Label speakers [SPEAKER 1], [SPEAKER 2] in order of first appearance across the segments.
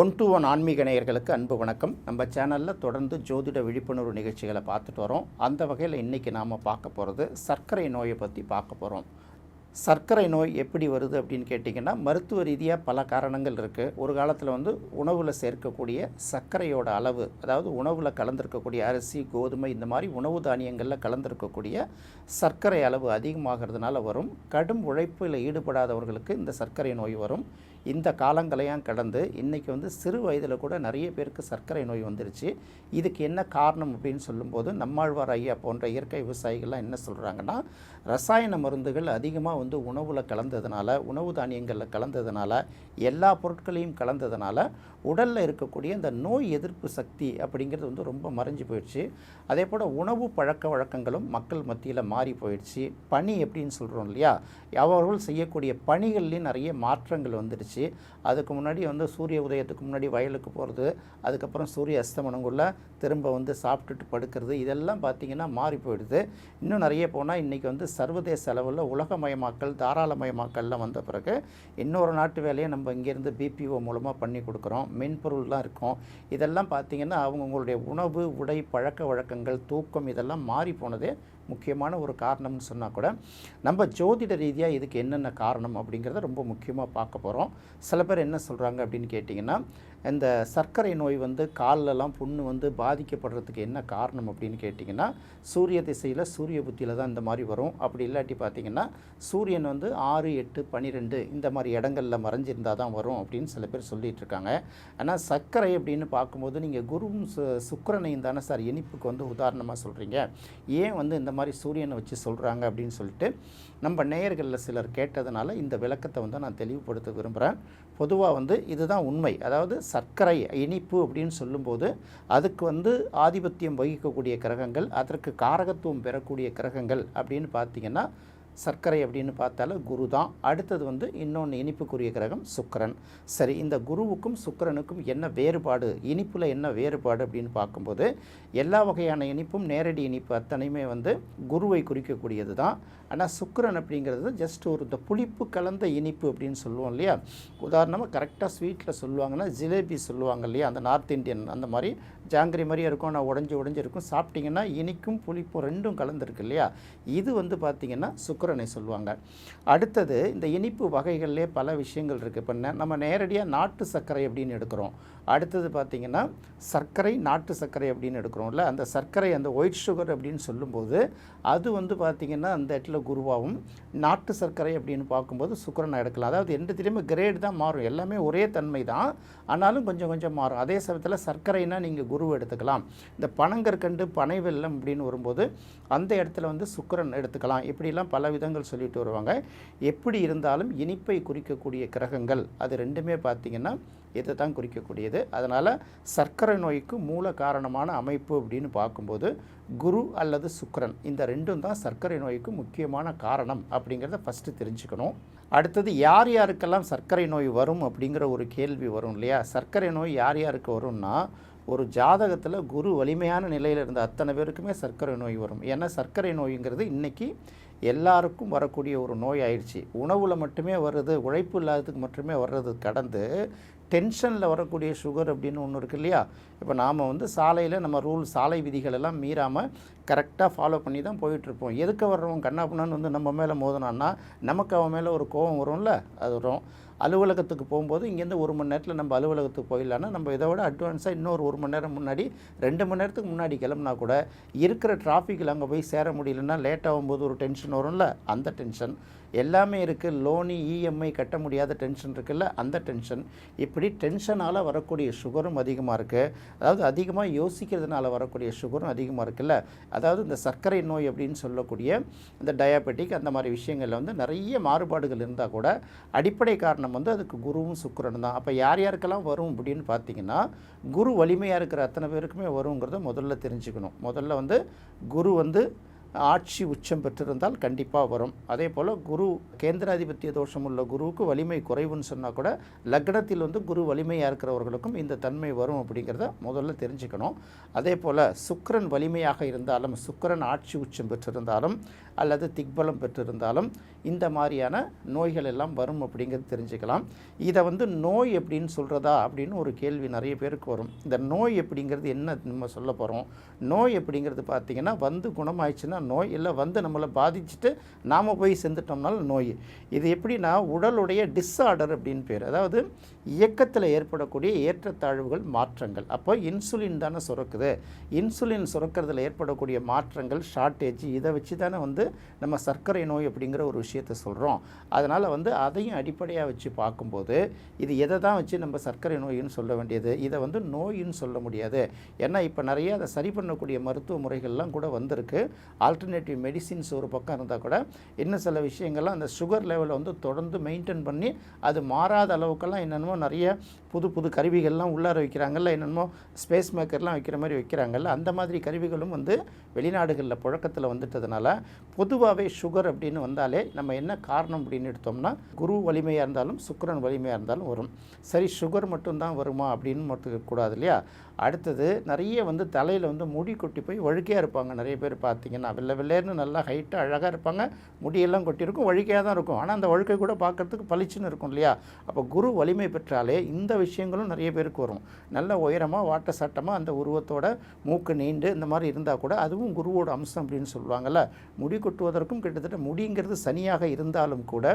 [SPEAKER 1] One to one ஆன்மீக நேயர்களுக்கு அன்பு வணக்கம். நம்ம சேனலில் தொடர்ந்து ஜோதிட விழிப்புணர்வு நிகழ்ச்சிகளை பார்த்துட்டு வரோம். அந்த வகையில் இன்றைக்கி நாம் பார்க்க போகிறது சர்க்கரை நோயை பற்றி பார்க்க போகிறோம். சர்க்கரை நோய் எப்படி வருது அப்படின்னு கேட்டிங்கன்னா, மருத்துவ ரீதியாக பல காரணங்கள் இருக்குது. ஒரு காலத்தில் உணவில் சேர்க்கக்கூடிய சர்க்கரையோட அளவு, அதாவது உணவில் கலந்துருக்கக்கூடிய அரிசி, கோதுமை, இந்த மாதிரி உணவு தானியங்களில் கலந்துருக்கக்கூடிய சர்க்கரை அளவு அதிகமாகிறதுனால வரும். கடும் உழைப்பில் ஈடுபடாதவர்களுக்கு இந்த சர்க்கரை நோய் வரும். இந்த காலங்களையும் கடந்து இன்றைக்கி சிறு வயதில் கூட நிறைய பேருக்கு சர்க்கரை நோய் வந்துருச்சு. இதுக்கு என்ன காரணம் அப்படின்னு சொல்லும்போது, நம்மாழ்வார் ஐயா போன்ற இயற்கை விவசாயிகள்லாம் என்ன சொல்கிறாங்கன்னா, ரசாயன மருந்துகள் அதிகமாக உணவில் கலந்ததுனால, உணவு தானியங்களில் கலந்ததுனால, எல்லா பொருட்களையும் கலந்ததுனால உடலில் இருக்கக்கூடிய இந்த நோய் எதிர்ப்பு சக்தி அப்படிங்கிறது ரொம்ப மறைஞ்சு போயிடுச்சு. அதே போல் உணவு பழக்க வழக்கங்களும் மக்கள் மத்தியில் மாறி போயிடுச்சு. பணி எப்படின்னு சொல்கிறோம் இல்லையா, அவர்கள் செய்யக்கூடிய பணிகள்லேயும் நிறைய மாற்றங்கள் வந்துடுச்சு. அதுக்கு முன்னாடி சூரிய உதயத்துக்கு முன்னாடி வயலுக்கு போகிறது, அதுக்கப்புறம் சூரிய அஸ்தமனங்குள்ள திரும்ப சாப்பிட்டுட்டு படுக்கிறது, இதெல்லாம் பார்த்திங்கன்னா மாறி போயிடுது. இன்னும் நிறைய போனால் இன்றைக்கி சர்வதேச அளவில் உலகமயமாக்கல், தாராளமயமாக்கல்லாம் வந்த பிறகு இன்னொரு நாட்டு வேலையை நம்ம இங்கேருந்து பிபிஓ மூலமாக பண்ணி கொடுக்குறோம். மென்பொருள்லாம் இருக்கும். இதெல்லாம் பார்த்திங்கன்னா அவங்களுடைய உணவு, உடை, பழக்க வழக்கங்கள், தூக்கம் இதெல்லாம் மாறி போனதே முக்கியமான ஒரு காரணம்னு சொன்னால் கூட, நம்ம ஜோதிட ரீதியாக இதுக்கு என்னென்ன காரணம் அப்படிங்கிறத ரொம்ப முக்கியமாக பார்க்க போகிறோம். சில பேர் என்ன சொல்கிறாங்க அப்படின்னு கேட்டிங்கன்னா, இந்த சர்க்கரை நோய் கால்லெல்லாம் புண்ணு பாதிக்கப்படுறதுக்கு என்ன காரணம் அப்படின்னு கேட்டிங்கன்னா, சூரிய திசையில், சூரிய புத்தியில் தான் இந்த மாதிரி வரும். அப்படி இல்லாட்டி பார்த்திங்கன்னா சூரியன் 6, 8, 12 இந்த மாதிரி இடங்களில் மறைஞ்சிருந்தால் தான் வரும் அப்படின்னு சில பேர் சொல்லிகிட்டு இருக்காங்க. ஆனால் சர்க்கரை அப்படின்னு பார்க்கும்போது நீங்கள் குருவும் சுக்கிரனையும் தானே சார் இனிப்புக்கு உதாரணமாக சொல்கிறீங்க, ஏன் இந்த மாதிரி சூரியனை வச்சு சொல்கிறாங்க அப்படின்னு சொல்லிட்டு நம்ம நேயர்களில் சிலர் கேட்டதுனால இந்த விளக்கத்தை நான் தெளிவுபடுத்த விரும்புகிறேன். பொதுவாக இதுதான் உண்மை. அதாவது சர்க்கரை இனிப்பு அப்படின்னு சொல்லும்போது அதுக்கு ஆதிபத்தியம் வகிக்கக்கூடிய கிரகங்கள், அதற்கு காரகத்துவம் பெறக்கூடிய கிரகங்கள் அப்படின்னு பார்த்திங்கன்னா சர்க்கரை அப்படின்னு பார்த்தாலும் குரு தான். அடுத்தது இன்னொன்று இனிப்புக்குரிய கிரகம் சுக்கிரன். சரி, இந்த குருவுக்கும் சுக்கிரனுக்கும் என்ன வேறுபாடு, இனிப்பில் என்ன வேறுபாடு அப்படின்னு பார்க்கும்போது, எல்லா வகையான இனிப்பும் நேரடி இனிப்பு அத்தனையுமே குருவை குறிக்கக்கூடியது தான். ஆனால் சுக்கிரன் அப்படிங்கிறது ஜஸ்ட் இந்த புளிப்பு கலந்த இனிப்பு அப்படின்னு சொல்லுவோம் இல்லையா. உதாரணமாக கரெக்டாக ஸ்வீட்டில் சொல்லுவாங்கன்னா ஜிலேபி சொல்லுவாங்க இல்லையா, அந்த நார்த் இந்தியன் அந்த மாதிரி ஜாங்கிரி மாதிரியே இருக்கும், நான் உடஞ்சி இருக்கும். சாப்பிட்டிங்கன்னா இனிக்கும் புளிப்பும் ரெண்டும் கலந்துருக்கு இல்லையா. இது பார்த்திங்கன்னா சுக்கிரனை சொல்லுவாங்க. அடுத்தது இந்த இனிப்பு வகைகள்லேயே பல விஷயங்கள் இருக்குது. இப்போ நம்ம நேரடியாக நாட்டு சர்க்கரை அப்படின்னு எடுக்கிறோம். அடுத்தது பார்த்திங்கன்னா சர்க்கரை, நாட்டு சர்க்கரை அப்படின்னு எடுக்கிறோம்ல, அந்த சர்க்கரை, அந்த ஒயிட் சுகர் அப்படின்னு சொல்லும்போது அது பார்த்திங்கன்னா அந்த இடத்துல குருவாகவும், நாட்டு சர்க்கரை அப்படின்னு பார்க்கும்போது சுக்கிரனை எடுக்கலாம். அதாவது ரெண்டுத்திலையுமே கிரேட் தான் மாறும், எல்லாமே ஒரே தன்மை தான், ஆனாலும் கொஞ்சம் கொஞ்சம் மாறும். அதே சமயத்தில் சர்க்கரைனா நீங்கள் குருவை எடுத்துக்கலாம். இந்த பனங்கற்கண்டு, பனை வெல்லம் அப்படின்னு வரும்போது அந்த இடத்துல சுக்கிரன் எடுத்துக்கலாம். இப்படிலாம் பல விதங்கள் சொல்லிட்டு வருவாங்க. எப்படி இருந்தாலும் இனிப்பை குறிக்கக்கூடிய கிரகங்கள் அது ரெண்டுமே பார்த்திங்கன்னா இதை தான் குறிக்கக்கூடியது. அதனால் சர்க்கரை நோய்க்கு மூல காரணமான அமைப்பு அப்படின்னு பார்க்கும்போது குரு அல்லது சுக்கிரன், இந்த ரெண்டும் தான் சர்க்கரை நோய்க்கு முக்கியமான காரணம் அப்படிங்கிறத ஃபஸ்ட்டு தெரிஞ்சுக்கணும். அடுத்தது யார் யாருக்கெல்லாம் சர்க்கரை நோய் வரும் அப்படிங்கிற ஒரு கேள்வி வரும் இல்லையா. சர்க்கரை நோய் யார் யாருக்கு வரும்னா, ஒரு ஜாதகத்தில் குரு வலிமையான நிலையில் இருந்த அத்தனை பேருக்குமே சர்க்கரை நோய் வரும். ஏன்னா சர்க்கரை நோய்ங்கிறது இன்றைக்கி எல்லாருக்கும் வரக்கூடிய ஒரு நோய் ஆயிடுச்சு. உணவில் மட்டுமே வர்றது, உழைப்பு இல்லாததுக்கு மட்டுமே வர்றது கடந்து டென்ஷனில் வரக்கூடிய சுகர் அப்படின்னு ஒன்று இருக்குது இல்லையா. இப்போ நாம் சாலையில் நம்ம சாலை விதிகள் எல்லாம் மீறாமல் கரெக்டாக ஃபாலோ பண்ணி தான் போயிட்டுருப்போம். எதுக்கு வர்றவங்க கண்ணாப்புனான்னு நம்ம மேலே மோதினான்னா நமக்கு அவன் மேலே ஒரு கோபம் வரும்ல, அது வரும். அலுவலகத்துக்கு போகும்போது இங்கேருந்து 1 மணி நேரத்தில் நம்ம அலுவலகத்துக்கு போயிடலான்னா, நம்ம இதை விட அட்வான்ஸாக இன்னொரு 1 மணி நேரம் முன்னாடி, 2 மணி நேரத்துக்கு முன்னாடி கிளம்புனா கூட இருக்கிற டிராஃபிக்கில் அங்கே போய் சேர முடியலன்னா லேட் ஆகும்போது ஒரு டென்ஷன் வரும்ல, அந்த டென்ஷன் எல்லாமே இருக்குது. லோனு, இஎம்ஐ கட்ட முடியாத டென்ஷன் இருக்குல்ல, அந்த டென்ஷன். இப்படி டென்ஷனால் வரக்கூடிய சுகரும் அதிகமாக இருக்குது. அதாவது அதிகமாக யோசிக்கிறதுனால வரக்கூடிய சுகரும் அதிகமாக இருக்குல்ல. அதாவது இந்த சர்க்கரை நோய் அப்படின்னு சொல்லக்கூடிய இந்த டயாபெட்டிக் அந்த மாதிரி விஷயங்களில் நிறைய மாறுபாடுகள் இருந்தால் கூட அடிப்படை காரணம் அதுக்கு குருவும் சுக்கிரனும் தான். அப்போ யார் யாருக்கெல்லாம் வரும் அப்படின்னு பார்த்தீங்கன்னா, குரு வலிமையாக இருக்கிற அத்தனை பேருக்குமே வருங்கிறத முதல்ல தெரிஞ்சுக்கணும். முதல்ல குரு ஆட்சி உச்சம் பெற்றிருந்தால் கண்டிப்பாக வரும். அதே போல் குரு கேந்திராதிபத்திய தோஷம் உள்ள குருவுக்கு வலிமை குறைவுன்னு சொன்னால் கூட லக்னத்தில் வந்து குரு வலிமையாக இருக்கிறவர்களுக்கும் இந்த தன்மை வரும் அப்படிங்கிறத முதல்ல தெரிஞ்சுக்கணும். அதே போல் சுக்கிரன் வலிமையாக இருந்தாலும், சுக்கிரன் ஆட்சி உச்சம் பெற்றிருந்தாலும் அல்லது திக்பலம் பெற்றிருந்தாலும் இந்த மாதிரியான நோய்கள் எல்லாம் வரும் அப்படிங்கிறது தெரிஞ்சுக்கலாம். இதை வந்து நோய் எப்படின்னு சொல்கிறதா அப்படின்னு ஒரு கேள்வி நிறைய பேருக்கு வரும். இந்த நோய் எப்படிங்கிறது என்ன நம்ம சொல்ல போகிறோம்? நோய் எப்படிங்கிறது பார்த்திங்கன்னா வந்து குணமாயிடுச்சுன்னா நோய், இல்லை வந்து நம்மளை பாதிச்சுட்டு நாம் போய் செஞ்சுட்டோம்னாலும் நோய். இது எப்படின்னா உடலுடைய டிஸ்ஆர்டர் அப்படின்னு பேர். அதாவது இயக்கத்தில் ஏற்படக்கூடிய ஏற்றத்தாழ்வுகள், மாற்றங்கள். அப்போ இன்சுலின் தானே சுரக்குது. இன்சுலின் சுரக்கிறதுல ஏற்படக்கூடிய மாற்றங்கள், ஷார்ட்டேஜ், இதை வச்சு தானே வந்து நம்ம சர்க்கரை நோய் அப்படிங்கிற ஒரு விஷயத்தை சொல்கிறோம். அதனால் வந்து அதையும் அடிப்படையாக வச்சு பார்க்கும்போது இது எதை தான் வச்சு நம்ம சர்க்கரை நோயின்னு சொல்ல வேண்டியது, இதை வந்து நோயின்னு சொல்ல முடியாது. ஏன்னா இப்போ நிறைய அதை சரி பண்ணக்கூடிய மருத்துவ முறைகள்லாம் கூட வந்திருக்கு. ஆல்டர்னேட்டிவ் மெடிசின்ஸ் ஒரு பக்கம் இருந்தால் கூட இன்னும் சில விஷயங்கள்லாம் அந்த சுகர் லெவலை வந்து தொடர்ந்து மெயின்டைன் பண்ணி அது மாறாத அளவுக்கெல்லாம் என்னென்னமோ நிறைய புது புது கருவிகள்லாம் உள்ளார வைக்கிறாங்கல்ல, என்னென்னமோ ஸ்பேஸ் மேக்கர்லாம் வைக்கிற மாதிரி வைக்கிறாங்கல்ல, அந்த மாதிரி கருவிகளும் வந்து வெளிநாடுகளில் புழக்கத்தில் வந்துட்டதுனால பொதுவாகவே சுகர் அப்படின்னு வந்தாலே நம்ம என்ன காரணம் அப்படின்னு எடுத்தோம்னா குரு வலிமையாக இருந்தாலும் சுக்கிரன் வலிமையாக இருந்தாலும் வரும். சரி, சுகர் மட்டும்தான் வருமா அப்படின்னு மட்டும் கூடாது இல்லையா? அடுத்தது நிறைய வந்து தலையில் வந்து முடி கொட்டி போய் வழுக்கையாக இருப்பாங்க. நிறைய பேர் பார்த்தீங்கன்னா வெள்ளை வெள்ளையர்னு நல்லா ஹைட்டாக அழகாக இருப்பாங்க, முடியெல்லாம் கொட்டியிருக்கும், வழுக்கையாக தான் இருக்கும். ஆனால் அந்த வழுக்கை கூட பார்க்குறதுக்கு பளிச்சுன்னு இருக்கும் இல்லையா? அப்போ குரு வலிமை பெற்றாலே இந்த விஷயங்களும் நிறைய பேருக்கு வரும். நல்ல உயரமாக வாட்ட சாட்டமாக அந்த உருவத்தோட மூக்கு நீண்டு இந்த மாதிரி இருந்தால் கூட அதுவும் குருவோட அம்சம் அப்படின்னு சொல்லுவாங்கள்ல. முடி கொட்டுவதற்கும் கிட்டத்தட்ட முடிங்கிறது சனியாக இருந்தாலும் கூட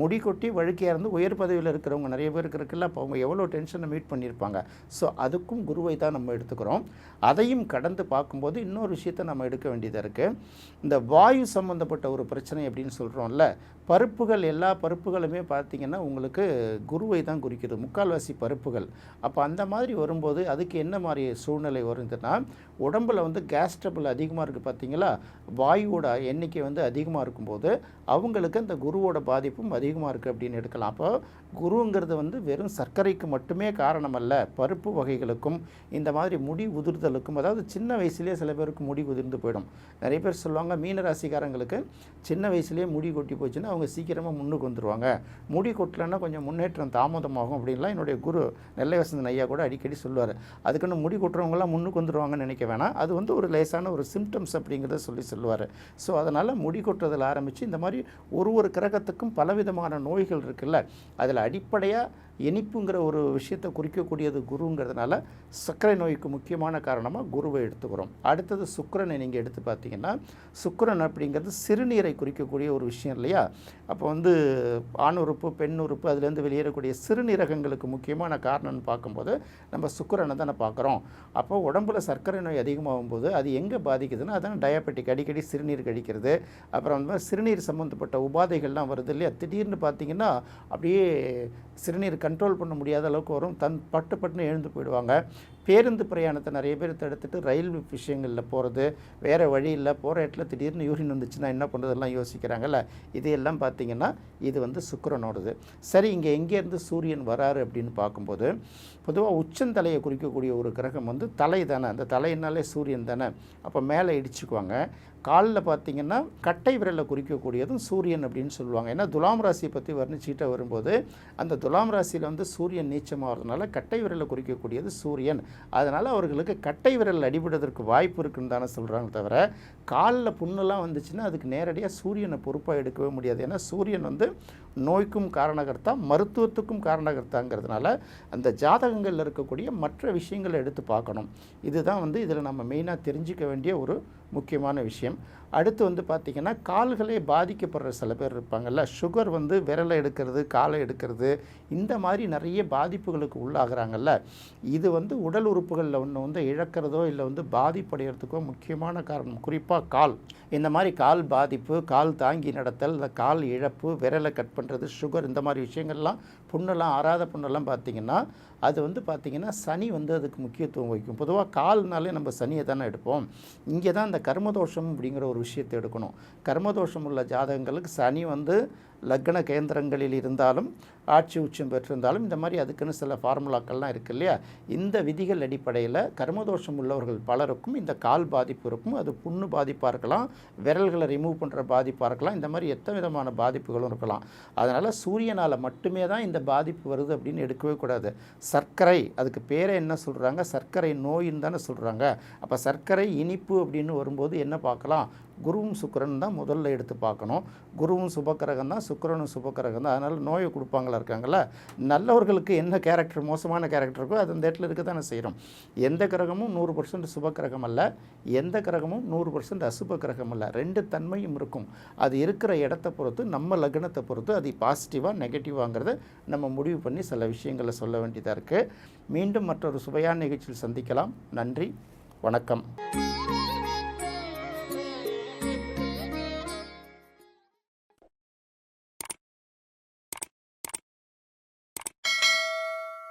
[SPEAKER 1] முடி கொட்டி வழுக்கையாக இருந்து உயர் பதவியில் இருக்கிறவங்க நிறைய பேருக்கு இருக்குல்ல, அப்போ அவங்க எவ்வளோ டென்ஷனை மீட் பண்ணியிருப்பாங்க. ஸோ அதுக்கும் குருவை தான் நம்ம எடுத்துக்கிறோம். அதையும் கடந்து பார்க்கும்போது இன்னொரு விஷயத்தை நம்ம எடுக்க வேண்டியதாக இருக்குது. இந்த வாயு சம்மந்தப்பட்ட ஒரு பிரச்சனை அப்படின்னு சொல்கிறோம்ல, பருப்புகள், எல்லா பருப்புகளுமே பார்த்திங்கன்னா உங்களுக்கு குருவை தான் குறிக்கிறது, முக்கால்வாசி பருப்புகள். அப்போ அந்த மாதிரி வரும்போது அதுக்கு என்ன மாதிரி சூழ்நிலை வருதுன்னா, உடம்பில் வந்து கேஸ் ட்ரபிள் அதிகமாக இருக்குது பார்த்திங்களா, வாயுவோட எண்ணிக்கை வந்து அதிகமாக இருக்கும்போது அவங்களுக்கு அந்த குருவோட பாதிப்பும் அதிகமாக இருக்குது அப்படின்னு எடுக்கலாம். அப்போ குருங்கிறது வந்து வெறும் சர்க்கரைக்கு மட்டுமே காரணம் அல்ல, பருப்பு வகைகளுக்கும் இந்த மாதிரி முடி உதிர்தலுக்கும். அதாவது சின்ன வயசுலேயே சில பேருக்கு முடி உதிர்ந்து போயிடும். நிறைய பேர் சொல்லுவாங்க மீனராசிக்காரங்களுக்கு சின்ன வயசுலேயே முடி கொட்டி போச்சுன்னா அவங்க சீக்கிரமாக முன்னுக்கு வந்துடுவாங்க, முடி கொட்டலைன்னா கொஞ்சம் முன்னேற்றம் தாமதமாகும் அப்படின்லாம் என்னுடைய குரு நெல்லை வசந்தன் ஐயா கூட அடிக்கடி சொல்லுவார். அதுக்குன்னு முடி கொட்டுறவங்களாம் முன்னுக்கு வந்துடுவாங்கன்னு நினைக்க வேணாம், அது வந்து ஒரு லேசான ஒரு சிம்டம்ஸ் அப்படிங்கிறத சொல்லுவார். ஸோ அதனால் முடி கொட்டுறதில் ஆரம்பித்து இந்த மாதிரி ஒரு கிரகத்துக்கும் பலவிதமான நோய்கள் இருக்குல்ல, அதில் அடிப்படையாக இனிப்புங்கிற ஒரு விஷயத்தை குறிக்கக்கூடியது குருங்கிறதுனால சர்க்கரை நோய்க்கு முக்கியமான காரணமாக குருவை எடுத்துக்கிறோம். அடுத்தது சுக்கிரனை நீங்கள் எடுத்து பார்த்தீங்கன்னா, சுக்கிரன் அப்படிங்கிறது சிறுநீரை குறிக்கக்கூடிய ஒரு விஷயம் இல்லையா? அப்போ வந்து ஆண் உறுப்பு, பெண் உறுப்பு, அதுலேருந்து வெளியேறக்கூடிய சிறுநீரகங்களுக்கு முக்கியமான காரணம்னு பார்க்கும்போது நம்ம சுக்கிரனை தானே பார்க்குறோம். அப்போ உடம்புல சர்க்கரை நோய் அதிகமாகும் போது அது எங்கே பாதிக்குதுன்னா அதான் டயபெட்டிக், அடிக்கடி சிறுநீர் கழிக்கிறது, அப்புறம் அந்த மாதிரி சிறுநீர் சம்மந்தப்பட்ட உபாதைகள்லாம் வருது இல்லையா? திடீர்னு பார்த்திங்கன்னா அப்படியே சிறுநீர் கண்ட்ரோல் பண்ண முடியாத அளவுக்கு வரும், பட்டுன்னு எழுந்து போயிடுவாங்க. பேருந்து பிரயாணத்தை நிறைய பேர் தடுத்துட்டு ரயில் விஷயங்களில் போகிறது, வேறு வழி இல்லை, போகிற இடத்துல திடீர்னு யூரின் வந்துச்சுன்னா என்ன பண்ணுறதெல்லாம் யோசிக்கிறாங்கல்ல, இதையெல்லாம் பார்த்திங்கன்னா இது வந்து சுக்கிரனோடது. சரி, இங்கே எங்கேருந்து சூரியன் வராரு அப்படின்னு பார்க்கும்போது பொதுவாக உச்சந்தலையை குறிக்கக்கூடிய ஒரு கிரகம் வந்து தலை தானே, அந்த தலையினாலே சூரியன் தானே. அப்போ மேலே இடிச்சுக்குவாங்க. காலில் பார்த்திங்கன்னா கட்டை விரலை குறிக்கக்கூடியதும் சூரியன் அப்படின்னு சொல்லுவாங்க. ஏன்னா துலாம் ராசியை பற்றி வர்ணிச்சுக்கிட்ட வரும்போது அந்த துலாம் ராசியில் வந்து சூரியன் நீச்சமாகிறதுனால கட்டை விரலை குறிக்கக்கூடியது சூரியன். அதனால் அவர்களுக்கு கட்டை விரல் அடிபடுவதற்கு வாய்ப்பு இருக்குன்னு தானே சொல்கிறாங்க. தவிர காலில் புண்ணெல்லாம் வந்துச்சுன்னா அதுக்கு நேரடியாக சூரியனை பொறுப்பாக எடுக்கவே முடியாது. ஏன்னா சூரியன் வந்து நோய்க்கும் காரணகர்த்தா, மருத்துவத்துக்கும் காரணகர்த்தாங்கிறதுனால அந்த ஜாதகங்களில் இருக்கக்கூடிய மற்ற விஷயங்களை எடுத்து பார்க்கணும். இதுதான் வந்து இதில் நம்ம மெயினாக தெரிஞ்சிக்க வேண்டிய ஒரு முக்கியமான விஷயம். அடுத்து வந்து பார்த்திங்கன்னா கால்களே பாதிக்கப்படுற சில பேர் இருப்பாங்கள்ல, சுகர் வந்து விரலை எடுக்கிறது, காலை எடுக்கிறது, இந்த மாதிரி நிறைய பாதிப்புகளுக்கு உள்ளாகிறாங்கல்ல. இது வந்து உடல் உறுப்புகளில் ஒன்று வந்து இழக்கிறதோ இல்லை வந்து பாதிப்படைகிறதுக்கோ முக்கியமான காரணம். குறிப்பாக கால், இந்த மாதிரி கால் பாதிப்பு, கால் தாங்கி நடத்தல், இந்த கால் இழப்பு, விரலை கட் பண்ணுறது, சுகர், இந்த மாதிரி விஷயங்கள்லாம் புண்ணெல்லாம் ஆறாத புண்ணெல்லாம் பார்த்திங்கன்னா அது வந்து பார்த்திங்கன்னா சனி வந்து அதுக்கு முக்கியத்துவம் வகிக்கும். பொதுவாக கால்னாலே நம்ம சனியை தானே எடுப்போம். இங்கே தான் இந்த கர்மதோஷம் அப்படிங்கிற ஒரு விஷயத்தை எடுக்கணும். கர்மதோஷம் உள்ள ஜாதகங்களுக்கு சனி வந்து லக்ன கேந்திரங்களில் இருந்தாலும் ஆட்சி உச்சம் பெற்றிருந்தாலும் இந்த மாதிரி அதுக்குன்னு சில ஃபார்முலாக்கள்லாம் இருக்குது இல்லையா. இந்த விதிகள் அடிப்படையில் கர்மதோஷம் உள்ளவர்கள் பலருக்கும் இந்த கால் பாதிப்பு இருக்கும். அது புண்ணு பாதிப்பாக இருக்கலாம், விரல்களை ரிமூவ் பண்ணுற பாதிப்பாக இருக்கலாம், இந்த மாதிரி எத்தனை விதமான பாதிப்புகளும் இருக்கலாம். அதனால் சூரியனால் மட்டுமே தான் இந்த பாதிப்பு வருது அப்படின்னு எடுக்கவே கூடாது. சர்க்கரை, அதுக்கு பேரை என்ன சொல்கிறாங்க, சர்க்கரை நோயின்னு தானே சொல்கிறாங்க. அப்போ சர்க்கரை இனிப்பு அப்படின்னு வரும்போது என்ன பார்க்கலாம், குருவும் சுக்கிரன் தான் முதல்ல எடுத்து பார்க்கணும். குருவும் சுபக்கிரகம் தான், சுக்கிரனும் சுபக்கிரகம் தான். அதனால் நோயை கொடுப்பாங்களா இருக்காங்களா. நல்லவர்களுக்கு என்ன கேரக்டர், மோசமான கேரக்டர் இருக்கோ அது அந்த இடத்துல இருக்க தானே செய்கிறோம். எந்த கிரகமும் 100% சுபக்கிரகம் அல்ல, எந்த கிரகமும் 100% அசுப கிரகம் அல்ல. 2 தன்மையும் இருக்கும். அது இருக்கிற இடத்த பொறுத்து, நம்ம லக்னத்தை பொறுத்து அது பாசிட்டிவாக நெகட்டிவாங்கிறத நம்ம முடிவு பண்ணி சில விஷயங்களை சொல்ல வேண்டியதாக இருக்குது. மீண்டும் மற்றொரு சுவையான நிகழ்ச்சியில் சந்திக்கலாம். நன்றி, வணக்கம்.